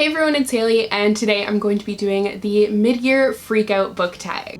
Hey everyone, it's Hailey, and today I'm going to be doing the mid-year Freakout book tag.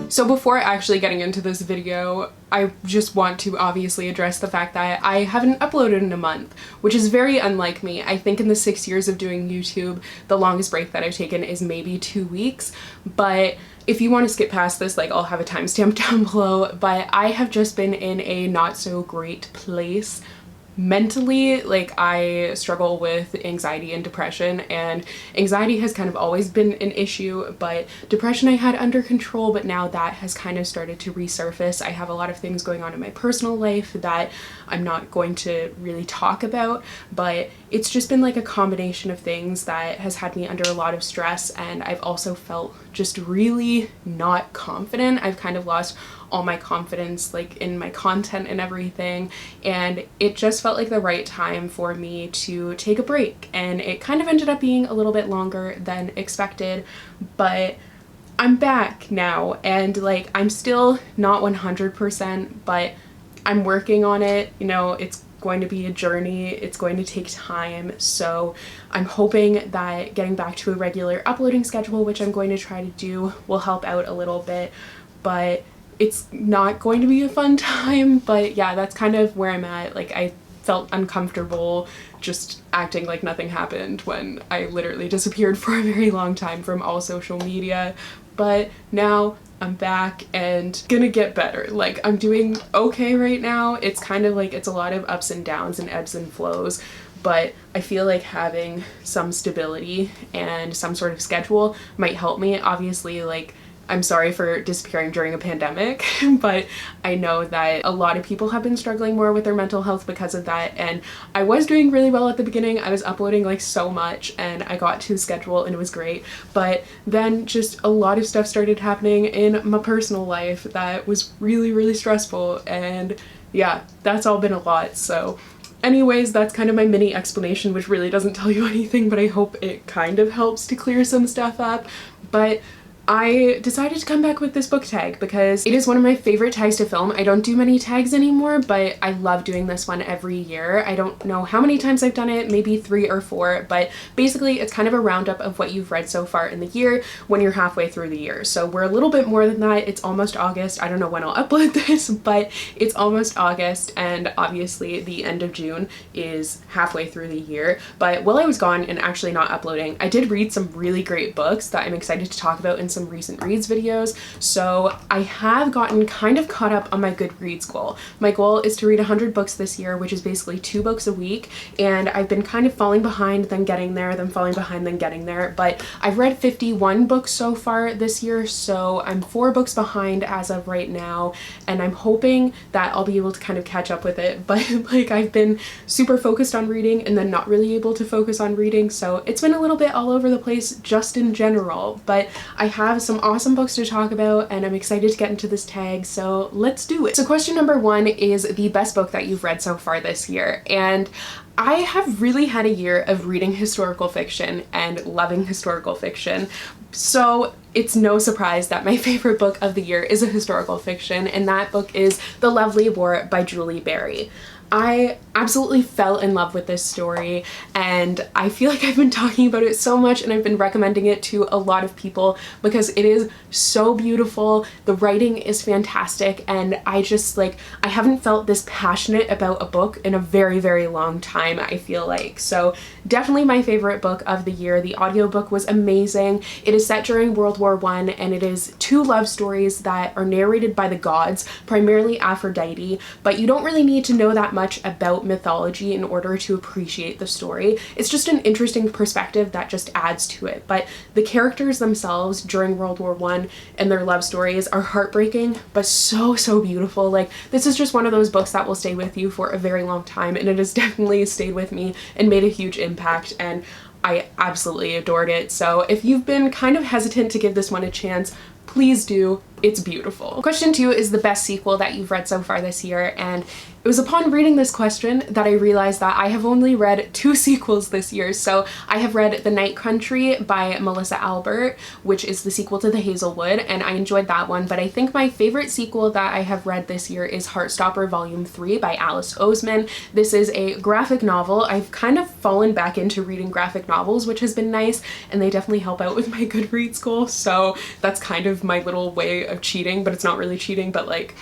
So before actually getting into this video, I just want to obviously address the fact that I haven't uploaded in a month, which is very unlike me. I think in the 6 years of doing YouTube, the longest break that I've taken is maybe 2 weeks, but if you want to skip past this, like, I'll have a timestamp down below, but I have just been in a not so great place mentally. Like, I struggle with anxiety and depression, and anxiety has kind of always been an issue, but depression I had under control, but now that has kind of started to resurface. I have a lot of things going on in my personal life that I'm not going to really talk about, but it's just been like a combination of things that has had me under a lot of stress, and I've also felt just really not confident. I've kind of lost all my confidence, like, in my content and everything, and it just felt like the right time for me to take a break, and it kind of ended up being a little bit longer than expected, but I'm back now, and like, I'm still not 100%, but I'm working on it. You know, it's going to be a journey, it's going to take time, so I'm hoping that getting back to a regular uploading schedule, which I'm going to try to do, will help out a little bit, but it's not going to be a fun time. But yeah, that's kind of where I'm at. Like, I felt uncomfortable just acting like nothing happened when I literally disappeared for a very long time from all social media, but now I'm back and gonna get better. Like, I'm doing okay right now. It's kind of like, it's a lot of ups and downs and ebbs and flows, but I feel like having some stability and some sort of schedule might help me. Obviously, like, I'm sorry for disappearing during a pandemic, but I know that a lot of people have been struggling more with their mental health because of that, and I was doing really well at the beginning. I was uploading like so much, and I got to schedule and it was great, but then just a lot of stuff started happening in my personal life that was really stressful, and yeah, that's all been a lot. So anyways, that's kind of my mini explanation, which really doesn't tell you anything, but I hope it kind of helps to clear some stuff up. But I decided to come back with this book tag because it is one of my favorite tags to film. I don't do many tags anymore, but I love doing this one every year. I don't know how many times I've done it, maybe 3 or 4, but basically it's kind of a roundup of what you've read so far in the year when you're halfway through the year. So we're a little bit more than that. It's almost August. I don't know when I'll upload this, but it's almost August, and obviously the end of June is halfway through the year. But while I was gone and actually not uploading, I did read some really great books that I'm excited to talk about in some recent reads videos. So I have gotten kind of caught up on my Goodreads goal. My goal is to read 100 books this year, which is basically 2 books a week, and I've been kind of falling behind, then getting there, then falling behind, then getting there, but I've read 51 books so far this year, so I'm 4 books behind as of right now, and I'm hoping that I'll be able to kind of catch up with it. But like, I've been super focused on reading and then not really able to focus on reading, so it's been a little bit all over the place just in general, but I have some awesome books to talk about, and I'm excited to get into this tag, so let's do it. So question number 1 is the best book that you've read so far this year, and I have really had a year of reading historical fiction and loving historical fiction, so it's no surprise that my favorite book of the year is a historical fiction, and that book is The Lovely War by Julie Berry. I absolutely fell in love with this story, and I feel like I've been talking about it so much, and I've been recommending it to a lot of people because it is so beautiful. The writing is fantastic, and I just, like, I haven't felt this passionate about a book in a very long time, I feel like. So definitely my favorite book of the year. The audiobook was amazing. It is set during World War I, and it is 2 love stories that are narrated by the gods, primarily Aphrodite, but you don't really need to know that much about mythology in order to appreciate the story. It's just an interesting perspective that just adds to it. But the characters themselves during World War I and their love stories are heartbreaking, but so beautiful. Like, this is just one of those books that will stay with you for a very long time, and it has definitely stayed with me and made a huge impact, and I absolutely adored it. So if you've been kind of hesitant to give this one a chance, please do. It's beautiful. Question 2 is the best sequel that you've read so far this year, and it was upon reading this question that I realized that I have only read 2 sequels this year. So I have read The Night Country by Melissa Albert, which is the sequel to The Hazelwood, and I enjoyed that one, but I think my favorite sequel that I have read this year is Heartstopper Volume 3 by Alice Oseman. This is a graphic novel. I've kind of fallen back into reading graphic novels, which has been nice, and they definitely help out with my Goodreads goal, so that's kind of my little way of cheating, but it's not really cheating, but like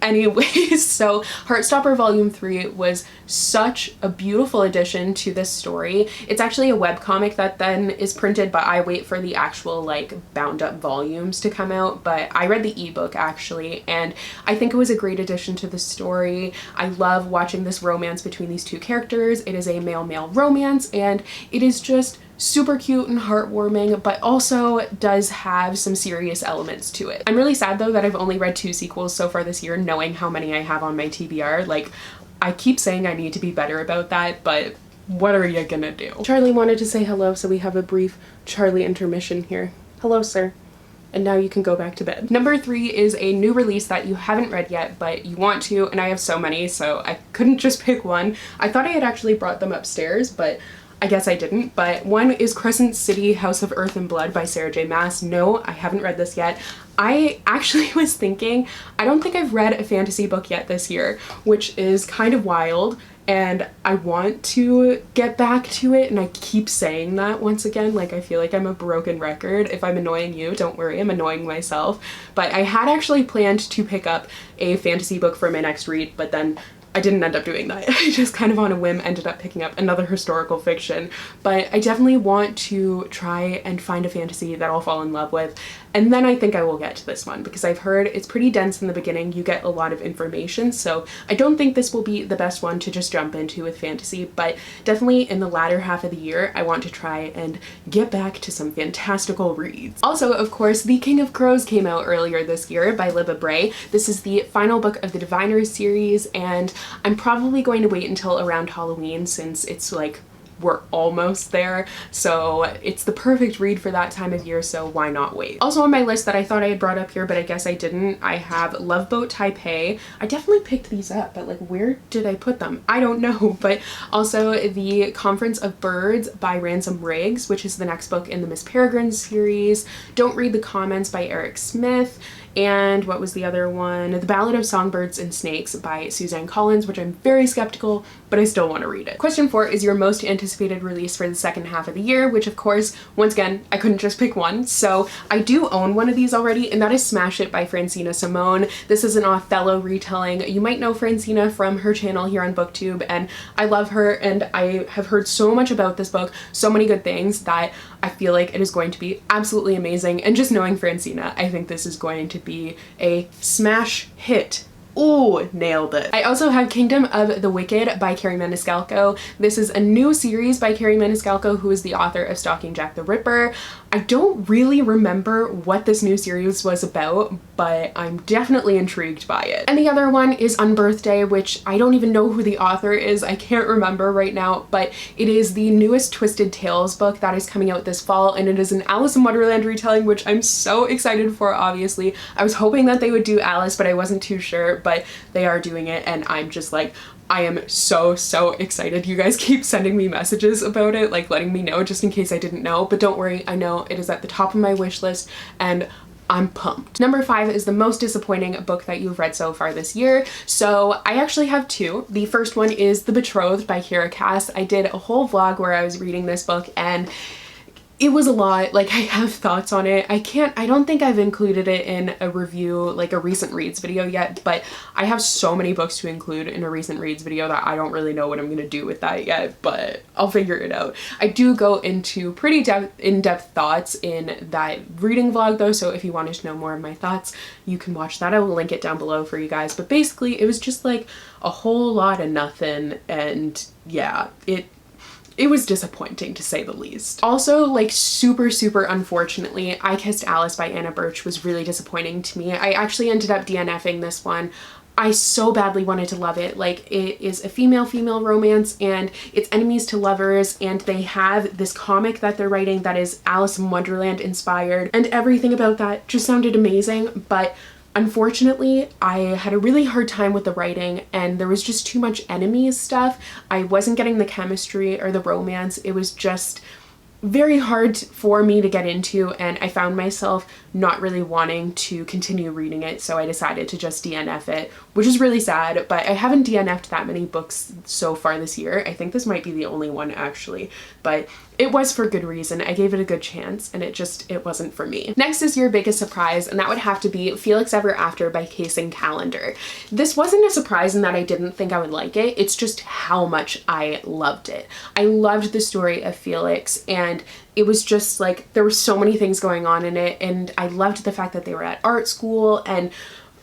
anyways. So Heartstopper Volume 3 was such a beautiful addition to this story. It's actually a webcomic that then is printed, but I wait for the actual like bound up volumes to come out, but I read the ebook actually, and I think it was a great addition to the story. I love watching this romance between these 2 characters. It is a male-male romance, and it is just super cute and heartwarming, but also does have some serious elements to it. I'm really sad though that I've only read 2 sequels so far this year, knowing how many I have on my TBR. Like, I keep saying I need to be better about that, but what are you gonna do? Charlie wanted to say hello, so we have a brief Charlie intermission here. Hello, sir. And now you can go back to bed. Number 3 is a new release that you haven't read yet, but you want to, and I have so many, so I couldn't just pick one. I thought I had actually brought them upstairs, but I guess I didn't. But one is Crescent City House of Earth and Blood by Sarah J Maas. No, I haven't read this yet. I actually was thinking, I don't think I've read a fantasy book yet this year, which is kind of wild, and I want to get back to it, and I keep saying that once again. Like, I feel like I'm a broken record. If I'm annoying you, don't worry, I'm annoying myself. But I had actually planned to pick up a fantasy book for my next read, but then I didn't end up doing that. I just kind of on a whim ended up picking up another historical fiction, but I definitely want to try and find a fantasy that I'll fall in love with, and then I think I will get to this one, because I've heard it's pretty dense in the beginning. You get a lot of information, so I don't think this will be the best one to just jump into with fantasy, but definitely in the latter half of the year I want to try and get back to some fantastical reads. Also, of course, The King of Crows came out earlier this year by Libba Bray. This is the final book of the Diviners series, and I'm probably going to wait until around Halloween, since it's like we're almost there, so it's the perfect read for that time of year, so why not wait? Also on my list that I thought I had brought up here, but I guess I didn't, I have Love Boat Taipei. I definitely picked these up, but like, where did I put them? I don't know. But also The Conference of Birds by Ransom Riggs, which is the next book in the Miss Peregrine series. Don't Read the Comments by Eric Smith. And what was the other one? The Ballad of Songbirds and Snakes by Suzanne Collins, which I'm very skeptical, but I still want to read it. Question 4 is your most anticipated release for the second half of the year, which of course, once again, I couldn't just pick one. So I do own one of these already, and that is Smash It by Francina Simone. This is an Othello retelling. You might know Francina from her channel here on BookTube, and I love her, and I have heard so much about this book, so many good things, that I feel like it is going to be absolutely amazing. And just knowing Francina, I think this is going to be a smash hit. Ooh, nailed it. I also have Kingdom of the Wicked by Carrie Maniscalco. This is a new series by Carrie Maniscalco, who is the author of Stalking Jack the Ripper. I don't really remember what this new series was about, but I'm definitely intrigued by it. And the other one is Unbirthday, which I don't even know who the author is. I can't remember right now, but it is the newest Twisted Tales book that is coming out this fall, and it is an Alice in Wonderland retelling, which I'm so excited for, obviously. I was hoping that they would do Alice, but I wasn't too sure, but they are doing it, and I'm just like, I am so excited. You guys keep sending me messages about it, like letting me know just in case I didn't know, but don't worry, I know it is at the top of my wish list, and I'm pumped. Number 5 is the most disappointing book that you've read so far this year. So I actually have 2. The first one is The Betrothed by Kira Cass. I did a whole vlog where I was reading this book, and it was a lot. Like, I have thoughts on it. I don't think I've included it in a review, like a recent reads video yet, but I have so many books to include in a recent reads video that I don't really know what I'm gonna do with that yet, but I'll figure it out. I do go into pretty in-depth thoughts in that reading vlog though, so if you wanted to know more of my thoughts, you can watch that. I will link it down below for you guys, but basically it was just like a whole lot of nothing, and yeah, it was disappointing to say the least. Also, like super unfortunately, I Kissed Alice by Anna Birch was really disappointing to me. I actually ended up DNFing this one. I so badly wanted to love it. Like, it is a female-female romance, and it's enemies to lovers, and they have this comic that they're writing that is Alice in Wonderland inspired, and everything about that just sounded amazing. But unfortunately, I had a really hard time with the writing, and there was just too much enemies stuff. I wasn't getting the chemistry or the romance. It was just very hard for me to get into, and I found myself not really wanting to continue reading it, so I decided to just DNF it, which is really sad. But I haven't DNF'd that many books so far this year. I think this might be the only one, actually, but it was for good reason. I gave it a good chance, and it wasn't for me. Next is your biggest surprise, and that would have to be Felix Ever After by Casing Calendar. This wasn't a surprise in that I didn't think I would like it, it's just how much I loved it. I loved the story of Felix, and it was just like, there were so many things going on in it, and I loved the fact that they were at art school, and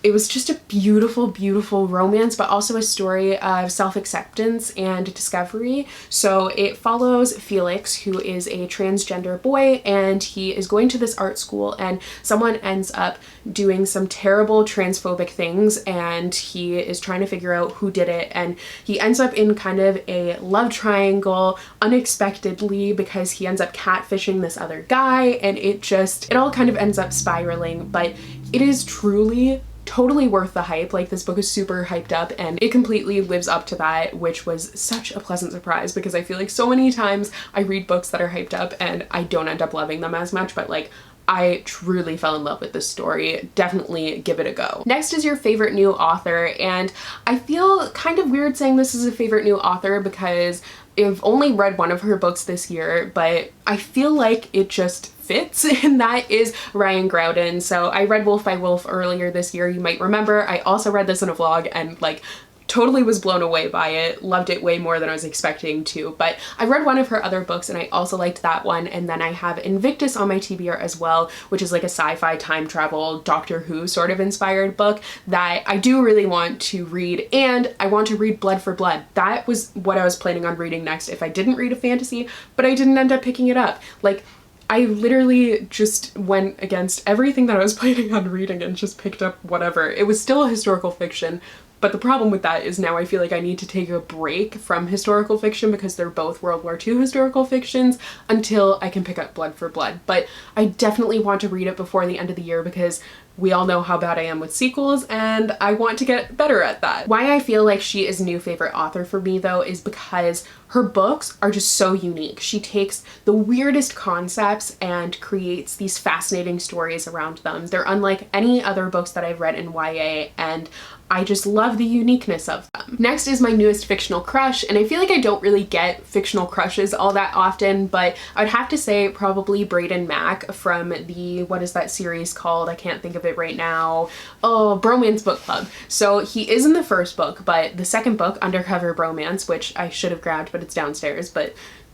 it was just a beautiful, beautiful romance, but also a story of self-acceptance and discovery. So it follows Felix, who is a transgender boy, and he is going to this art school, and someone ends up doing some terrible transphobic things, and he is trying to figure out who did it, and he ends up in kind of a love triangle unexpectedly because he ends up catfishing this other guy, and it all kind of ends up spiraling. But it is truly totally worth the hype. Like, this book is super hyped up, and it completely lives up to that, which was such a pleasant surprise, because I feel like so many times I read books that are hyped up and I don't end up loving them as much, but like, I truly fell in love with this story. Definitely give it a go. Next is your favorite new author, and I feel kind of weird saying this is a favorite new author because I've only read one of her books this year, but I feel like it just fits, and that is Ryan Groudon. So I read Wolf by Wolf earlier this year, you might remember. I also read this in a vlog and like totally was blown away by it, loved it way more than I was expecting to. But I read one of her other books and I also liked that one, and then I have Invictus on my TBR as well, which is like a sci-fi time travel Doctor Who sort of inspired book that I do really want to read, and I want to read Blood for Blood. That was what I was planning on reading next if I didn't read a fantasy, but I didn't end up picking it up. Like, I literally just went against everything that I was planning on reading and just picked up whatever. It was still a historical fiction, but the problem with that is now I feel like I need to take a break from historical fiction because they're both World War II historical fictions until I can pick up Blood for Blood. But I definitely want to read it before the end of the year because we all know how bad I am with sequels, and I want to get better at that. Why I feel like she is a new favorite author for me though is because her books are just so unique. She takes the weirdest concepts and creates these fascinating stories around them. They're unlike any other books that I've read in YA, and I just love the uniqueness of them. Next is my newest fictional crush, and I feel like I don't really get fictional crushes all that often, but I'd have to say probably Braden Mack from the, what is that series called? I can't think of it right now. Oh, Bromance Book Club. So he is in the first book, but the second book, Undercover Bromance, which I should have grabbed, but it's downstairs, but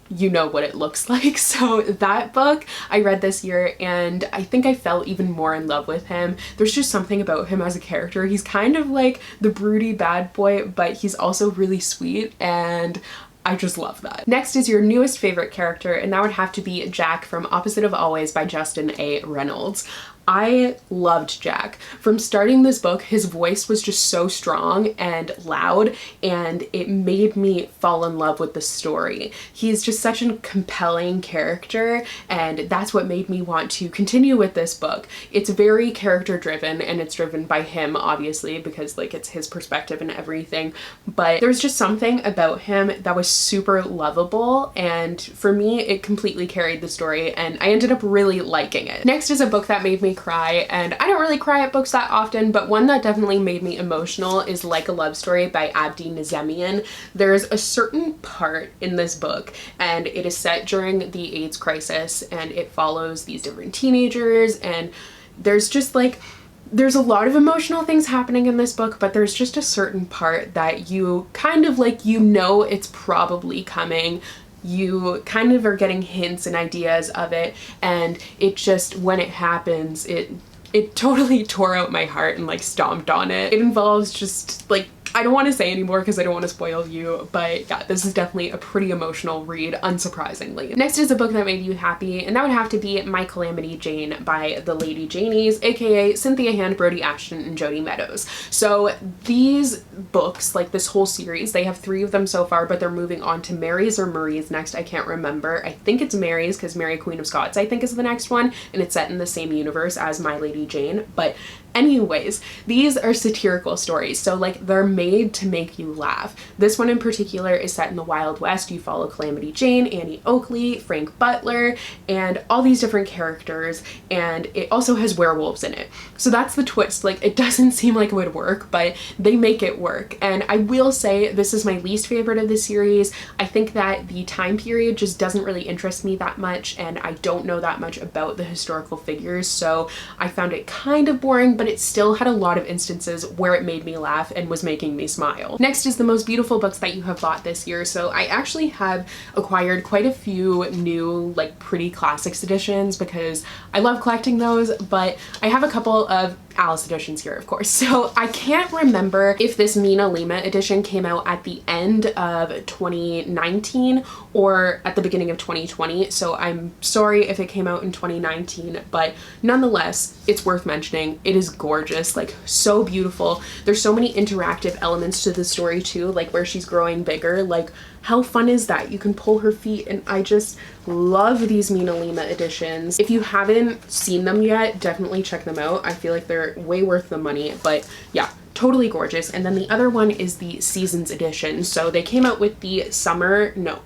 you know what it looks like. So that book I read this year, and I think I fell even more in love with him. There's just something about him as a character. He's kind of like the broody bad boy, but he's also really sweet, and I just love that. Next is your newest favorite character, and that would have to be Jack from Opposite of Always by Justin A. Reynolds. I loved Jack. From starting this book, his voice was just so strong and loud, and it made me fall in love with the story. He's just such a compelling character, and that's what made me want to continue with this book. It's very character driven, and it's driven by him, obviously, because like it's his perspective and everything, but there's just something about him that was super lovable, and for me it completely carried the story, and I ended up really liking it. Next is a book that made me cry, and I don't really cry at books that often, but one that definitely made me emotional is Like a Love Story by Abdi Nazemian. There's a certain part in this book, and it is set during the AIDS crisis, and it follows these different teenagers, and there's just like, there's a lot of emotional things happening in this book, but there's just a certain part that you kind of like, you know it's probably coming. You kind of are getting hints and ideas of it, and it just, when it happens, it totally tore out my heart and like stomped on it. It involves just like, I don't want to say anymore because I don't want to spoil you, but yeah, this is definitely a pretty emotional read, unsurprisingly. Next is a book that made you happy, and that would have to be My Calamity Jane by the Lady Janies, aka Cynthia Hand, Brody Ashton, and Jody Meadows. So these books, like this whole series, they have 3 of them so far, but they're moving on to Mary's or Marie's next. I can't remember. I think it's Mary's because Mary Queen of Scots I think is the next one, and it's set in the same universe as My Lady Jane. But anyways, these are satirical stories, so like they're made to make you laugh. This one in particular is set in the Wild West. You follow Calamity Jane, Annie Oakley, Frank Butler, and all these different characters, and it also has werewolves in it. So that's the twist. Like, it doesn't seem like it would work, but they make it work. And I will say this is my least favorite of the series. I think that the time period just doesn't really interest me that much, and I don't know that much about the historical figures, so I found it kind of boring, but it still had a lot of instances where it made me laugh and was making me smile. Next is the most beautiful books that you have bought this year. So I actually have acquired quite a few new, like, pretty classics editions because I love collecting those, but I have a couple of Alice editions here, of course. So I can't remember if this Mina Lima edition came out at the end of 2019 or at the beginning of 2020. So I'm sorry if it came out in 2019, but nonetheless, it's worth mentioning. It is gorgeous, like so beautiful. There's so many interactive elements to the story too, like where she's growing bigger. Like, how fun is that? You can pull her feet, and I just love these Mina Lima editions. If you haven't seen them yet, definitely check them out. I feel like they're way worth the money, but yeah, totally gorgeous. And then the other one is the Seasons edition. So they came out with the summer, no,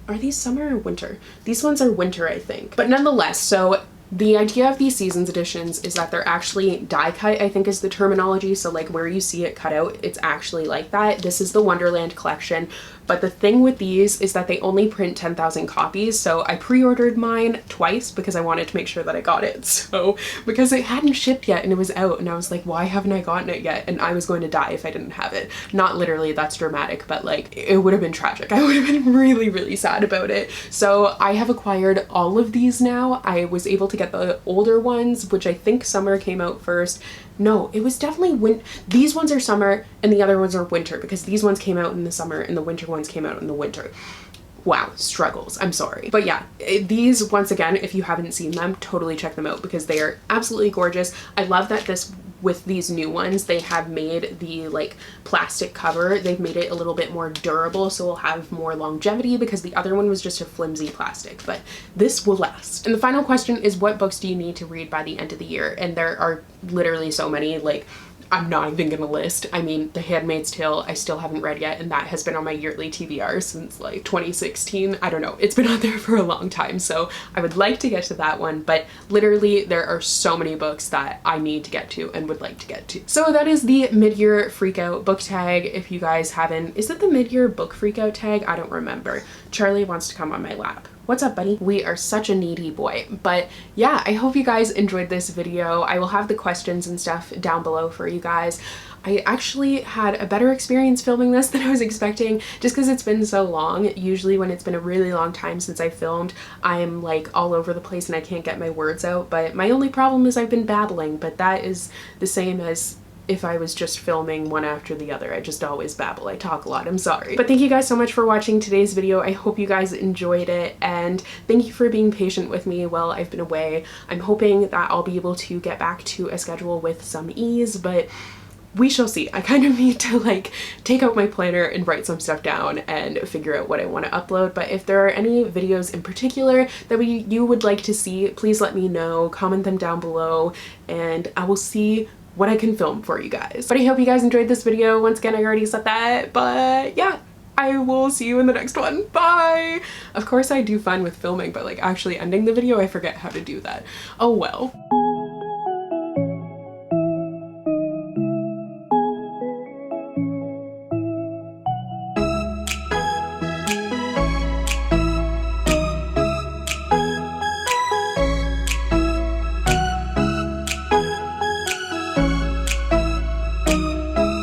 are these summer or winter? These ones are winter, I think. But nonetheless, so the idea of these Seasons editions is that they're actually die cut, I think is the terminology. So like where you see it cut out, it's actually like that. This is the Wonderland collection. But the thing with these is that they only print 10,000 copies. So I pre-ordered mine twice because I wanted to make sure that I got it. So because it hadn't shipped yet and it was out, and I was like, why haven't I gotten it yet? And I was going to die if I didn't have it. Not literally, that's dramatic, but like it would have been tragic. I would have been really, really sad about it. So I have acquired all of these now. I was able to get the older ones, which I think summer came out first. No, it was definitely these ones are summer and the other ones are winter, because these ones came out in the summer and the winter ones came out in the winter. Wow, struggles. I'm sorry. But yeah, these, once again, if you haven't seen them, totally check them out because they are absolutely gorgeous. I love that with these new ones, they have made the like plastic cover, they've made it a little bit more durable, so we'll have more longevity, because the other one was just a flimsy plastic, but this will last. And the final question is, what books do you need to read by the end of the year? And there are literally so many. Like, I'm not even gonna list. I mean, The Handmaid's Tale I still haven't read yet, and that has been on my yearly TBR since like 2016. I don't know, it's been out there for a long time, so I would like to get to that one, but literally there are so many books that I need to get to and would like to get to. So that is the mid-year Freakout book tag. If you guys haven't, is it the mid-year book Freakout tag? I don't remember. Charlie wants to come on my lap. What's up, buddy? We are such a needy boy. But yeah, I hope you guys enjoyed this video. I will have the questions and stuff down below for you guys. I actually had a better experience filming this than I was expecting, just because it's been so long. Usually when it's been a really long time since I filmed, I'm like all over the place and I can't get my words out. But my only problem is I've been babbling, but that is the same as if I was just filming one after the other. I just always babble. I talk a lot. I'm sorry. But thank you guys so much for watching today's video. I hope you guys enjoyed it, and thank you for being patient with me while I've been away. I'm hoping that I'll be able to get back to a schedule with some ease, but we shall see. I kind of need to like take out my planner and write some stuff down and figure out what I want to upload. But if there are any videos in particular that you would like to see, please let me know. Comment them down below and I will see what I can film for you guys. But I hope you guys enjoyed this video. Once again, I already said that, but yeah, I will see you in the next one. Bye! Of course I do fun with filming, but like actually ending the video, I forget how to do that. Oh well.